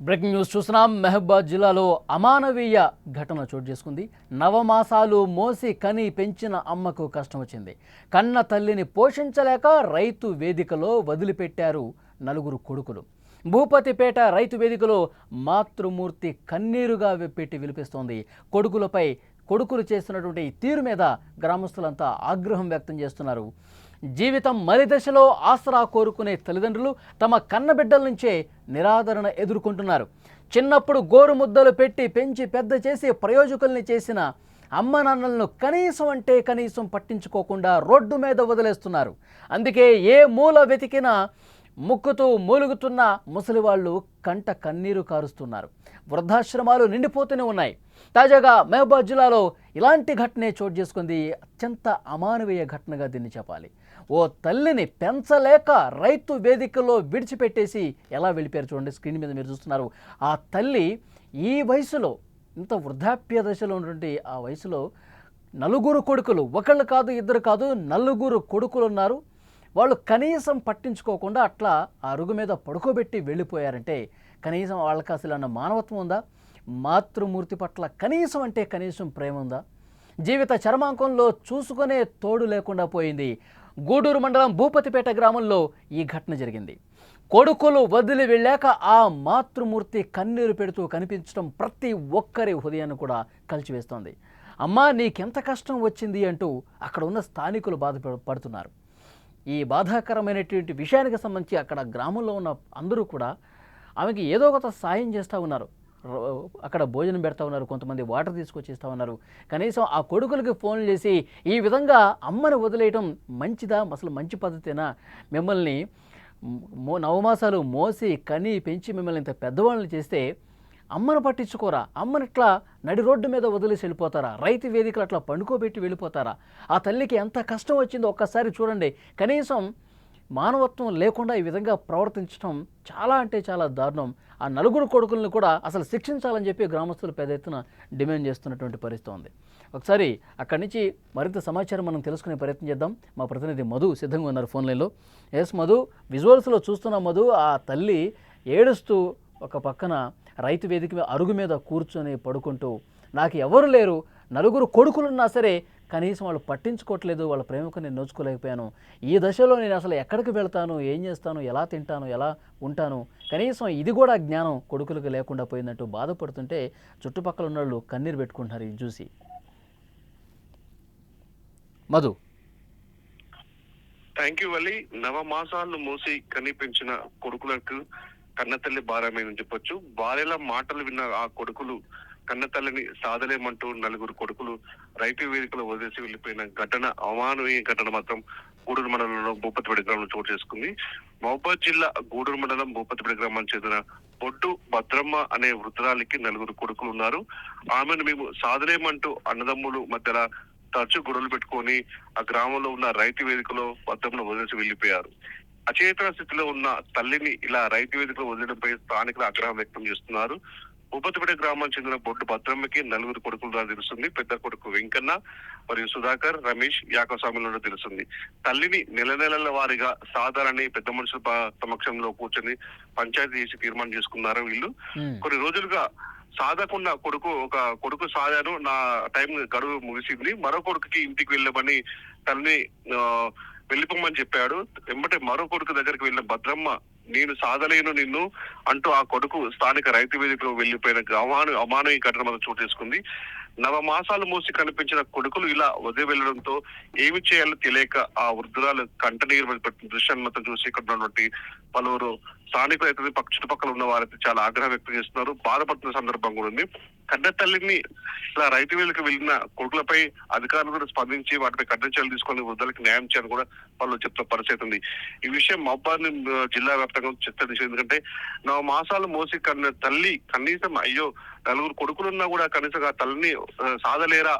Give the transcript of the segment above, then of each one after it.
Breaking news చూస్తున్నాం. మహబూబాద్ జిల్లాలో అమానవీయ ఘటన చోటు చేసుకుంది. నవమాసాలు మోసి కని పెంచిన అమ్మకు కష్టం వచ్చింది. కన్న తల్లిని పోషించలేక రైతు వేదికలో వదిలిపెట్టారు నలుగురు కొడుకులు. భూపతిపేట రైతు వేదికలో మాతృమూర్తి కన్నీరుగా పెట్టి విలిపిస్తోంది. కొడుకులు చేస్తున్నటువంటి తీరు మీద గ్రామస్తులంతా ఆగ్రహం వ్యక్తం చేస్తున్నారు. జీవితం మరి దశలో ఆసరా కోరుకునే తల్లిదండ్రులు తమ కన్నబిడ్డల నుంచే నిరాదరణ ఎదుర్కొంటున్నారు. చిన్నప్పుడు గోరు ముద్దలు పెట్టి పెంచి పెద్ద చేసి ప్రయోజకుల్ని చేసిన అమ్మ నాన్నలను కనీసం పట్టించుకోకుండా రోడ్డు మీద వదిలేస్తున్నారు. అందుకే ఏ మూల వెతికినా ముక్కుతూ మూలుగుతున్న ముసలివాళ్ళు కంట కన్నీరు కారుస్తున్నారు. వృద్ధాశ్రమాలు నిండిపోతూనే ఉన్నాయి. తాజాగా మహబూబాద్ జిల్లాలో ఇలాంటి ఘటనే చోటు చేసుకుంది. అత్యంత అమానవీయ ఘటనగా దీన్ని చెప్పాలి. ఓ తల్లిని పెంచలేక రైతు వేదికలో విడిచిపెట్టేసి ఎలా వెళ్ళిపోయారు చూడండి. స్క్రీన్ మీద మీరు చూస్తున్నారు. ఆ తల్లి ఈ వయసులో, ఇంత వృద్ధాప్య దశలో ఉన్నటువంటి ఆ వయసులో నలుగురు కొడుకులు, ఒకళ్ళు కాదు ఇద్దరు కాదు, నలుగురు కొడుకులు ఉన్నారు. వాళ్ళు కనీసం పట్టించుకోకుండా అట్లా ఆ అరుగు మీద పడుకోబెట్టి వెళ్ళిపోయారంటే కనీసం వాళ్ళకి అసలు అన్న మానవత్వం ఉందా? మాతృమూర్తి పట్ల కనీసం ప్రేమ ఉందా? జీవిత చరమాంకంలో చూసుకునే తోడు లేకుండా పోయింది. గూడూరు మండలం భూపతిపేట గ్రామంలో ఈ ఘటన జరిగింది. కొడుకులు వదిలి వెళ్ళాక ఆ మాతృమూర్తి కన్నీరు పెడుతూ కనిపించడం ప్రతి ఒక్కరి హృదయాన్ని కూడా కలిచివేస్తోంది. అమ్మా నీకెంత కష్టం వచ్చింది అంటూ అక్కడ ఉన్న స్థానికులు బాధపడుతున్నారు. ఈ బాధాకరమైనటువంటి విషయానికి సంబంధించి అక్కడ గ్రామంలో ఉన్న అందరూ కూడా ఆమెకి ఏదో ఒక సాయం చేస్తూ ఉన్నారు. అక్కడ భోజనం పెడతా ఉన్నారు, కొంతమంది వాటర్ తీసుకొచ్చి ఇస్తూ ఉన్నారు. కనీసం ఆ కొడుకులకి ఫోన్లు చేసి ఈ విధంగా అమ్మని వదిలేయటం మంచిదా, అసలు మంచి పద్ధతేనా? మిమ్మల్ని నవమాసాలు మోసి కని పెంచి మిమ్మల్ని ఇంత పెద్దవాళ్ళని చేస్తే అమ్మను పట్టించుకోరా? అమ్మని ఇట్లా నడి రోడ్డు మీద వదిలేసి వెళ్ళిపోతారా? రైతు వేదికలు అట్లా పండుకోబెట్టి వెళ్ళిపోతారా? ఆ తల్లికి ఎంత కష్టం వచ్చిందో ఒక్కసారి చూడండి. కనీసం మానవత్వం లేకుండా ఈ విధంగా ప్రవర్తించడం చాలా అంటే చాలా దారుణం. ఆ నలుగురు కొడుకులను కూడా అసలు శిక్షించాలని చెప్పి గ్రామస్తులు పెద్ద ఎత్తున డిమాండ్ చేస్తున్నటువంటి పరిస్థితి ఉంది. ఒకసారి అక్కడి నుంచి మరింత సమాచారం మనం తెలుసుకునే ప్రయత్నం చేద్దాం. మా ప్రతినిధి మధు సిద్ధంగా ఉన్నారు ఫోన్ లైన్లో. ఎస్ మధు, విజువల్స్లో చూస్తున్న మధు, ఆ తల్లి ఏడుస్తూ ఒక పక్కన రైతు వేదిక అరుగు మీద కూర్చొని పడుకుంటూ నాకు ఎవరు లేరు, నలుగురు కొడుకులున్నా సరే కనీసం వాళ్ళు పట్టించుకోవట్లేదు, వాళ్ళ ప్రేమకు నేను నోచుకోలేకపోయాను. ఈ దశలో నేను అసలు ఎక్కడికి వెళ్తాను, ఏం చేస్తాను, ఎలా తింటాను, ఎలా ఉంటాను, కనీసం ఇది కూడా జ్ఞానం కొడుకులకు లేకుండా పోయిందంటూ బాధపడుతుంటే చుట్టుపక్కల ఉన్న వాళ్ళు కన్నీరు పెట్టుకుంటున్నారు ఇది చూసి. మధు. Thank you Valli. నవమాసాలు మోసి కని పెంచిన కొడుకులకు కన్నతల్లి భారమేనని చెప్పొచ్చు. భార్యల మాటలు విన్న ఆ కొడుకులు కన్నతల్లిని సాధలేమంటూ నలుగురు కొడుకులు రైతు వేదికలో వదిలేసి వెళ్లిపోయిన ఘటన, అమానవీయ ఘటన మాత్రం గూడూరు మండలంలో భూపతిపేట గ్రామంలో చోటు చేసుకుంది. మహబూబాద్ జిల్లా గూడూరు మండలం భూపతిపేట గ్రామానికి చెందిన బొడ్డు భద్రమ్మ అనే వృద్ధురాలికి నలుగురు కొడుకులు ఉన్నారు. ఆమెను మేము సాధలేమంటూ అన్నదమ్ములు మధ్యలో తరచూ గొడవలు పెట్టుకొని ఆ గ్రామంలో ఉన్న రైతు వేదికలో భద్రమ్మను వదిలేసి వెళ్లిపోయారు. అచేతన స్థితిలో ఉన్న తల్లిని ఇలా రైతు వేదికలో వదిలేయడంపై స్థానికులు ఆగ్రహం వ్యక్తం చేస్తున్నారు. భూపతిపేట గ్రామానికి చెందిన బొడ్డు భద్రమ్మకి నలుగురు కొడుకులుగా తెలుస్తుంది. పెద్ద కొడుకు వెంకన్న మరియు సుధాకర్, రమేష్, యాకస్వామిలో తెలుస్తుంది. తల్లిని నెలల వారీగా సాధారణ పెద్ద మనుషుల సమక్షంలో కూర్చొని పంచాయతీ చేసి తీర్మానం చేసుకున్నారు వీళ్ళు. కొన్ని రోజులుగా సాధకుండా కొడుకు సాధాను, నా టైం గడువు ముగిసింది, మరో కొడుకుకి ఇంటికి వెళ్ళమని తల్లిని వెళ్ళిపోమని చెప్పాడు. వెంబటే మరో కొడుకు దగ్గరికి వెళ్ళిన భద్రమ్మ నేను సాధలేను నిన్ను అంటూ ఆ కొడుకు స్థానిక రైతు వేదికలో వెళ్లిపోయిన అమానవీయ ఘటన మనం చోటు చేసుకుంది. నవమాసాలు మూసి కనిపించిన కొడుకులు ఇలా వదిలి వెళ్లడంతో ఏమి చేయాలో తెలియక ఆ వృద్ధురాలు కంటనీరు దృశ్యాన్ని మొత్తం చూసి ఇక్కడ ఉన్నటువంటి పలువురు స్థానికులు అయితే చుట్టుపక్కల ఉన్న వారైతే చాలా ఆగ్రహం వ్యక్తం చేస్తున్నారు, బాధపడుతున్న సందర్భం కూడా ఉంది. కన్న తల్లిని ఇలా రైతు వేలకు వెళ్లిన కొడుకులపై అధికారులు కూడా స్పందించి వాటిపై కఠిన చర్యలు తీసుకొని వృద్ధులకి న్యాయం చేయాలని కూడా వాళ్ళు చెప్తున్న పరిస్థితి ఉంది. ఈ విషయం మహబూబాద్ జిల్లా వ్యాప్తంగా చర్చ. ఎందుకంటే 9 మాసాలు మోసి కన్న తల్లి కనీసం అయ్యో నలుగురు కొడుకులున్నా కూడా కనీసం ఆ తల్లిని సాధలేరా,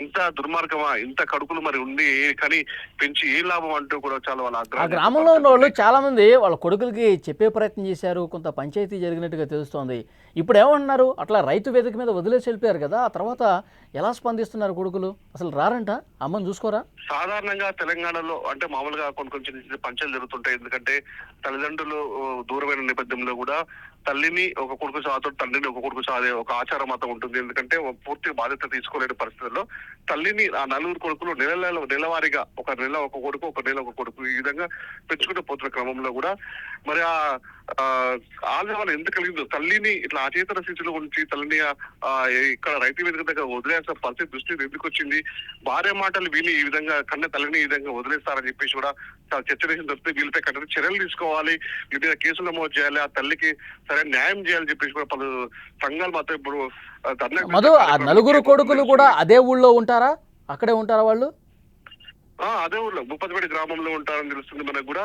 ఇంత దుర్మార్గమా, ఇంత కడుకులు మరి ఉండి కానీ పెంచి ఏ లాభం అంటూ కూడా చాలా వాళ్ళ ఆ గ్రామంలో ఉన్న వాళ్ళు చాలా మంది వాళ్ళ కొడుకులకి చెప్పే ప్రయత్నం చేశారు. కొంత పంచాయతీ జరిగినట్టుగా తెలుస్తోంది. ఇప్పుడు ఏమంటున్నారు, అట్లా రైతు వేదిక మీద వదిలేసి వెళ్ళిపోయారు కదా, ఆ తర్వాత ఎలా స్పందిస్తున్నారు కొడుకులు? అసలు రారంట, అమ్మని చూసుకోరా? సాధారణంగా తెలంగాణలో అంటే మామూలుగా కొన్ని చిన్న పంచాయతీలు జరుగుతుంటాయి. ఎందుకంటే తల్లిదండ్రులు దూరమైన నేపథ్యంలో కూడా తల్లిని ఒక కొడుకు సాతో తండ్రిని ఒక కొడుకు సాదే ఒక ఆచారం మాత్రం ఉంటుంది. ఎందుకంటే పూర్తి బాధ్యత తీసుకోలేని పరిస్థితుల్లో తల్లిని ఆ నలుగురు కొడుకులు నెలవారీగా ఒక నెల ఒక కొడుకు ఒక నెల ఒక కొడుకు ఈ విధంగా పెంచుకుంటూ పోతున్న క్రమంలో కూడా మరి ఆందోళన ఎందుకు కలిగిందో తల్లిని ఇట్లా అచేతన స్థితిలో ఉంచి తల్లిని ఇక్కడ రైతు వేదిక దగ్గర వదిలేసిన పరిస్థితి దృష్టి ఎందుకు వచ్చింది, భార్య మాటలు విని ఈ విధంగా కన్న తల్లిని ఈ విధంగా వదిలేస్తారని చెప్పేసి కూడా చర్చ చేసిన తర్వాత వీళ్ళపై కఠిన చర్యలు తీసుకోవాలి, వీటి మీద కేసులు నమోదు చేయాలి, ఆ తల్లికి సరైన న్యాయం చేయాలని చెప్పేసి కూడా పలు సంఘాలు మాత్రం ఇప్పుడు మధు ఆ నలుగురు కొడుకులు కూడా అదే ఊళ్ళో ఉంటారా, అక్కడే ఉంటారా వాళ్ళు? అదే ఊర్లో భూపతిపేట గ్రామంలో ఉంటారని తెలుస్తుంది మనకు కూడా.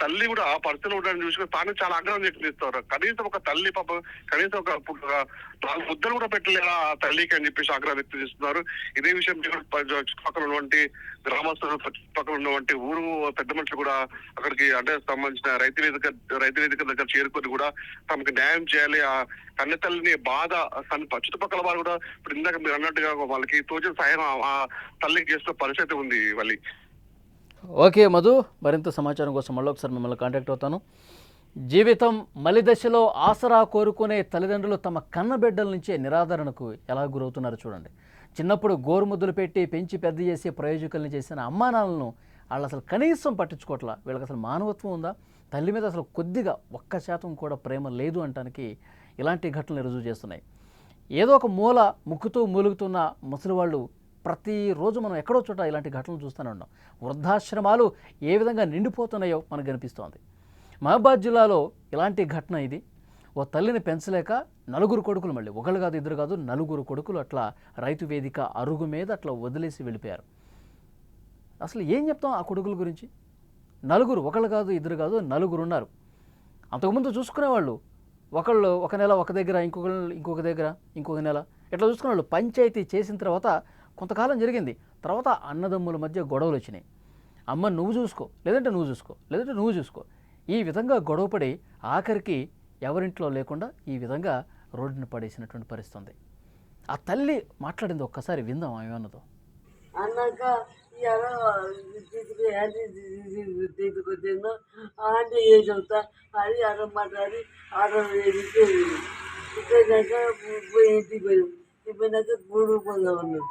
తల్లి కూడా ఆ పరిస్థితిలో ఉండడానికి చూసుకుని తాను చాలా ఆగ్రహం చేస్తారు. కనీసం ఒక తల్లి పాప కనీసం ఒక 4 ముద్దలు కూడా పెట్టలేదా ఆ తల్లికి అని చెప్పేసి ఆగ్రహం వ్యక్తం చేస్తున్నారు. ఇదే విషయం చుట్టుపక్కల ఉన్నటువంటి గ్రామస్తులు చుట్టుపక్కల ఉన్నటువంటి ఊరు పెద్ద మనుషులు కూడా అక్కడికి అంటే సంబంధించిన రైతు వేదిక దగ్గర చేరుకొని కూడా తమకు న్యాయం చేయాలి, ఆ కన్నె తల్లిని బాధ చుట్టుపక్కల వారు కూడా ఇప్పుడు ఇందాక మీరు అన్నట్టుగా వాళ్ళకి తోచిన సాయం ఆ తల్లికి చేస్తున్న పరిస్థితి ఉంది వాళ్ళి. ఓకే మధు, మరింత సమాచారం కోసం మళ్ళీ ఒకసారి మిమ్మల్ని కాంటాక్ట్ అవుతాను. జీవితం మలి దశలో ఆసరా కోరుకునే తల్లిదండ్రులు తమ కన్నబిడ్డల నుంచే నిరాదరణకు ఎలా గురవుతున్నారు చూడండి. చిన్నప్పుడు గోరుముద్దులు పెట్టి పెంచి పెద్ద చేసి ప్రయోజకుల్ని చేసిన అమ్మానాలను వాళ్ళు అసలు కనీసం పట్టించుకోవట్లా. వీళ్ళకి అసలు మానవత్వం ఉందా? తల్లి మీద అసలు కొద్దిగా 1% కూడా ప్రేమ లేదు అంటానికి ఇలాంటి ఘటనలు రుజువు చేస్తున్నాయి. ఏదో ఒక మూల ముక్కుతూ మూలుగుతున్న ముసలివాళ్ళు ప్రతిరోజు మనం ఎక్కడో చోట ఇలాంటి ఘటనలు చూస్తూనే ఉన్నాం. వృద్ధాశ్రమాలు ఏ విధంగా నిండిపోతున్నాయో మనకు కనిపిస్తోంది. మహబాద్ జిల్లాలో ఇలాంటి ఘటన ఇది. ఓ తల్లిని పెంచలేక నలుగురు కొడుకులు, మళ్ళీ ఒకళ్ళు కాదు ఇద్దరు కాదు నలుగురు కొడుకులు అట్లా రైతు వేదిక అరుగు మీద అట్లా వదిలేసి వెళ్ళిపోయారు. అసలు ఏం చెప్తాం ఆ కొడుకుల గురించి? నలుగురు, ఒకళ్ళు కాదు ఇద్దరు కాదు నలుగురు ఉన్నారు. అంతకుముందు చూసుకునేవాళ్ళు ఒకళ్ళు ఒక నెల ఒక దగ్గర, ఇంకొక దగ్గర ఇంకొక నెల ఇట్లా చూసుకునేవాళ్ళు. పంచాయతీ చేసిన తర్వాత కొంతకాలం జరిగింది. తర్వాత అన్నదమ్ముల మధ్య గొడవలు వచ్చినాయి. అమ్మ నువ్వు చూసుకో, లేదంటే నువ్వు చూసుకో, లేదంటే నువ్వు చూసుకో, ఈ విధంగా గొడవపడి ఆఖరికి ఎవరింట్లో లేకుండా ఈ విధంగా రోడ్డును పడేసినటువంటి పరిస్థితి. ఆ తల్లి మాట్లాడింది ఒక్కసారి విందాం ఆమె అన్నదో. అన్నాక తీసుకొచ్చిందో అంటే ఏం చెబుతా అది అర మాట్లాడి ఇక్కడినాక ఇంటికి పోయాం. పోయినాక గూడు పోదామన్నాం.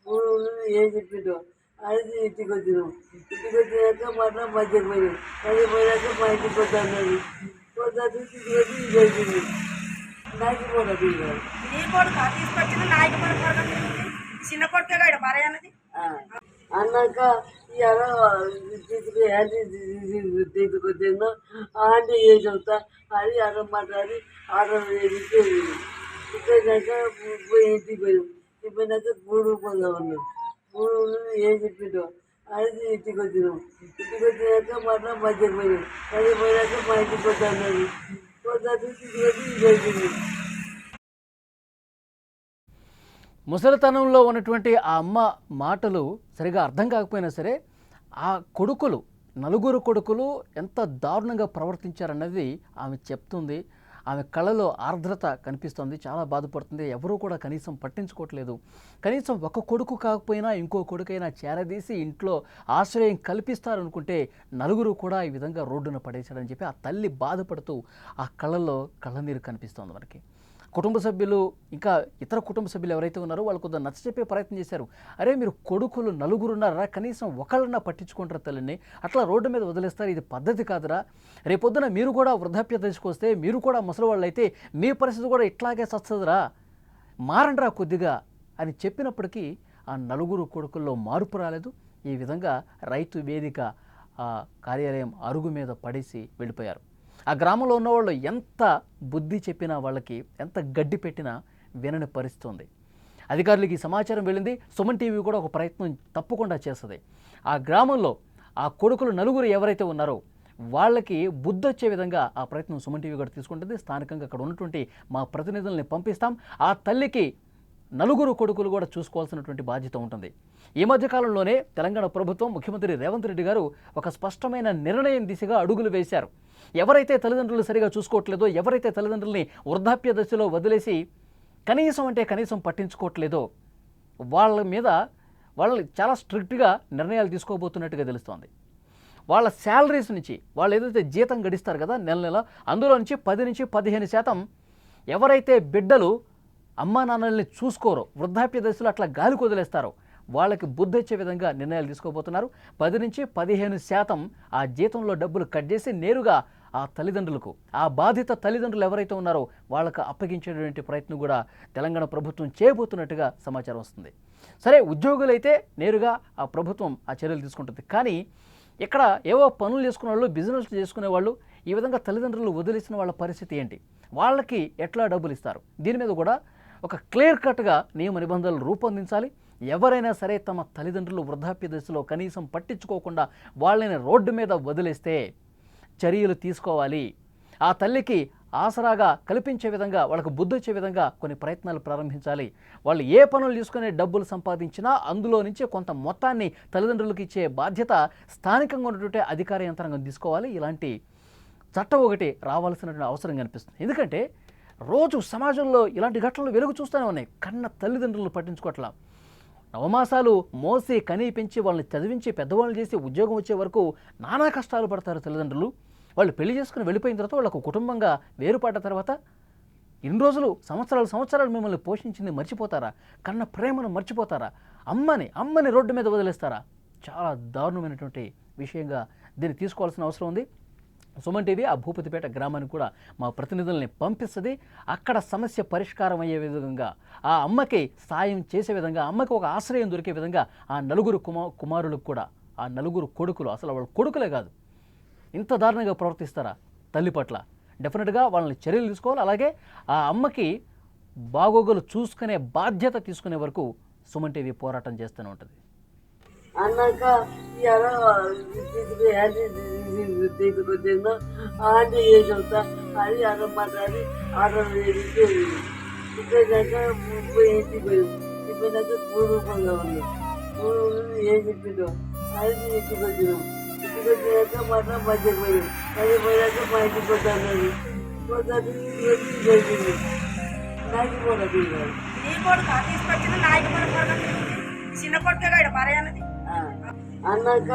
గూడు ఏం చెప్పిండో అది ఇంటికి వచ్చినాం. ఇంటికి వచ్చినాక మళ్ళీ మధ్యకి పోయినాం. మధ్య పోయినాక మా ఇంటికి పోతా అన్నది. పోతా ఇంటికి వచ్చి ఇది వచ్చింది. నాకు కూడా నీ కొడుకు తీసుకొచ్చిన నాయకు చిన్న కొడుకే కాడ భార్య అన్నది అన్నాక ఇవాళ తీసుకొచ్చిందో అంటే ఏం చెబుతా అది అర మాట్లాడి ఇక్కడినాక ఇంటికి పోయాం. పోయినాక గూడు పోదామన్నాం. గూడు ఏం చెప్పిండో అది ఇంటికి వచ్చినాం. ఇంటికి వచ్చినాక మళ్ళీ మధ్యకి పోయినాం. మధ్య పోయినాక మా ఇంటికి పోతా అన్నది. పోతా ఇంటికి వచ్చి ఇది వచ్చింది. ముసలితనంలో ఉన్నటువంటి ఆ అమ్మ మాటలు సరిగా అర్థం కాకపోయినా సరే ఆ కొడుకులు, నలుగురు కొడుకులు ఎంత దారుణంగా ప్రవర్తించారన్నది ఆమె చెప్తుంది. ఆమె కళ్ళలో ఆర్ద్రత కనిపిస్తుంది, చాలా బాధపడుతుంది. ఎవరూ కూడా కనీసం పట్టించుకోవట్లేదు. కనీసం ఒక కొడుకు కాకపోయినా ఇంకో కొడుకైనా చేరదీసి ఇంట్లో ఆశ్రయం కల్పిస్తారనుకుంటే నలుగురు కూడా ఈ విధంగా రోడ్డున పడేశారని చెప్పి ఆ తల్లి బాధపడుతూ ఆ కళ్ళల్లో కళ్ళనీరు కనిపిస్తోంది మనకి. కుటుంబ సభ్యులు ఇంకా ఇతర కుటుంబ సభ్యులు ఎవరైతే ఉన్నారో వాళ్ళు కొద్దిగా నచ్చచెప్పే ప్రయత్నం చేశారు. అరే మీరు కొడుకులు నలుగురు ఉన్నారా, కనీసం ఒకళ్ళన్నా పట్టించుకుంటారు తల్లిని, అట్లా రోడ్డు మీద వదిలేస్తారు, ఇది పద్ధతి కాదురా, రేపొద్దున మీరు కూడా వృద్ధాప్య దశకొస్తే మీరు కూడా ముసలివాళ్ళు అయితే మీ పరిస్థితి కూడా ఇట్లాగే సస్తదురా, మారండిరా కొద్దిగా అని చెప్పినప్పటికీ ఆ నలుగురు కొడుకుల్లో మార్పు రాలేదు. ఈ విధంగా రైతు వేదిక కార్యాలయం అరుగు మీద పడేసి వెళ్ళిపోయారు. ఆ గ్రామంలో ఉన్నవాళ్ళు ఎంత బుద్ధి చెప్పినా వాళ్ళకి ఎంత గడ్డి పెట్టినా వినని పరిస్థితుంది. అధికారులకి ఈ సమాచారం వెళ్ళింది. సుమన్ టీవీ కూడా ఒక ప్రయత్నం తప్పకుండా చేస్తుంది. ఆ గ్రామంలో ఆ కొడుకులు నలుగురు ఎవరైతే ఉన్నారో వాళ్ళకి బుద్ధి వచ్చే విధంగా ఆ ప్రయత్నం సుమన్ టీవీ కూడా తీసుకుంటుంది. స్థానికంగా అక్కడ ఉన్నటువంటి మా ప్రతినిధుల్ని పంపిస్తాం. ఆ తల్లికి నలుగురు కొడుకులు కూడా చూసుకోవాల్సినటువంటి బాధ్యత ఉంటుంది. ఈ మధ్యకాలంలోనే తెలంగాణ ప్రభుత్వం, ముఖ్యమంత్రి రేవంత్ రెడ్డి గారు ఒక స్పష్టమైన నిర్ణయం దిశగా అడుగులు వేశారు. ఎవరైతే తల్లిదండ్రులు సరిగా చూసుకోవట్లేదో, ఎవరైతే తల్లిదండ్రుల్ని వృద్ధాప్య దశలో వదిలేసి కనీసం పట్టించుకోవట్లేదో వాళ్ళ మీద చాలా స్ట్రిక్ట్గా నిర్ణయాలు తీసుకోబోతున్నట్టుగా తెలుస్తోంది. వాళ్ళ శాలరీస్ నుంచి వాళ్ళు ఏదైతే జీతం గడిస్తారు కదా నెల నెల, అందులో నుంచి 10 నుంచి 15% ఎవరైతే బిడ్డలు అమ్మా నాన్నల్ని చూసుకోరో, వృద్ధాప్య దశలో అట్లా గాలికి వదిలేస్తారో వాళ్ళకి బుద్ధి వచ్చే విధంగా నిర్ణయాలు తీసుకోబోతున్నారు. 10 నుంచి 15% ఆ జీతంలో డబ్బులు కట్ చేసి నేరుగా ఆ తల్లిదండ్రులకు, ఆ బాధిత తల్లిదండ్రులు ఎవరైతే ఉన్నారో వాళ్ళకు అప్పగించేటువంటి ప్రయత్నం కూడా తెలంగాణ ప్రభుత్వం చేయబోతున్నట్టుగా సమాచారం వస్తుంది. సరే, ఉద్యోగులైతే నేరుగా ఆ ప్రభుత్వం ఆ చర్యలు తీసుకుంటుంది. కానీ ఇక్కడ ఏవో పనులు చేసుకునే వాళ్ళు, బిజినెస్ చేసుకునే వాళ్ళు, ఈ విధంగా తల్లిదండ్రులు వదిలేసిన వాళ్ళ పరిస్థితి ఏంటి, వాళ్ళకి ఎట్లా డబ్బులు ఇస్తారు, దీని మీద కూడా ఒక క్లియర్ కట్గా నియమ నిబంధనలు రూపొందించాలి. ఎవరైనా సరే తమ తల్లిదండ్రులు వృద్ధాప్య దశలో కనీసం పట్టించుకోకుండా వాళ్ళని రోడ్డు మీద వదిలేస్తే చర్యలు తీసుకోవాలి. ఆ తల్లికి ఆసరాగా కల్పించే విధంగా, వాళ్ళకు బుద్ధి వచ్చే విధంగా కొన్ని ప్రయత్నాలు ప్రారంభించాలి. వాళ్ళు ఏ పనులు తీసుకునే డబ్బులు సంపాదించినా అందులో నుంచి కొంత మొత్తాన్ని తల్లిదండ్రులకు ఇచ్చే బాధ్యత స్థానికంగా ఉన్నటువంటి అధికార యంత్రాంగం తీసుకోవాలి. ఇలాంటి చట్టం ఒకటి రావాల్సినటువంటి అవసరం కనిపిస్తుంది. ఎందుకంటే రోజు సమాజంలో ఇలాంటి ఘటనలు వెలుగు చూస్తూనే ఉన్నాయి. కన్న తల్లిదండ్రులు పట్టించుకోవట్లా, నవమాసాలు మోసి కని పెంచి వాళ్ళని చదివించి పెద్దవాళ్ళు చేసి ఉద్యోగం వచ్చే వరకు నానా కష్టాలు పడతారు తల్లిదండ్రులు. వాళ్ళు పెళ్లి చేసుకుని వెళ్ళిపోయిన తర్వాత వాళ్ళకు కుటుంబంగా వేరుపడ్డ తర్వాత ఇన్ని రోజులు సంవత్సరాలు మిమ్మల్ని పోషించింది మర్చిపోతారా? కన్న ప్రేమను మర్చిపోతారా? అమ్మని రోడ్డు మీద వదిలేస్తారా? చాలా దారుణమైనటువంటి విషయంగా దీన్ని తీసుకోవాల్సిన అవసరం ఉంది. సుమన్ టీవీ ఆ భూపతిపేట గ్రామానికి కూడా మా ప్రతినిధుల్ని పంపిస్తుంది. అక్కడ సమస్య పరిష్కారం అయ్యే విధంగా, ఆ అమ్మకి సాయం చేసే విధంగా, అమ్మకి ఒక ఆశ్రయం దొరికే విధంగా ఆ నలుగురు కుమారులకు కూడా, ఆ నలుగురు కొడుకులు, అసలు వాళ్ళ కొడుకులే కాదు, ఇంత దారుణంగా ప్రవర్తిస్తారా తల్లి పట్ల? డెఫినెట్గా వాళ్ళని చర్యలు తీసుకోవాలి. అలాగే ఆ అమ్మకి బాగోగులు చూసుకునే బాధ్యత తీసుకునే వరకు సుమన్ టీవీ పోరాటం చేస్తూనే ఉంటుంది. అన్నాక ఇవాళ తీసుకొచ్చిందో ఆంటీ చేసి వస్తా అది అలా మాట్లాడి ఆర్డర్ చేసి ఇప్పటిదాక ఇంటికి పోయింది. ఇప్పటిదాకా పూర్వకంగా ఉంది. పూర్వం ఏం చెప్పిందో అది ఇంటికి వచ్చినాం. ఇంటికి వచ్చినాక మళ్ళీ మధ్యకి పోయింది. మధ్య పోయాక మా ఇంటికి వద్దన్నది. పోతుంది పోయింది. నాకు కూడా తిరిగారు. నీ కొడుకు తీసుకొచ్చింది, నాయకు మన కొడుకు చిన్న కొడుకే కాడు భార్య అన్నది. అన్నాక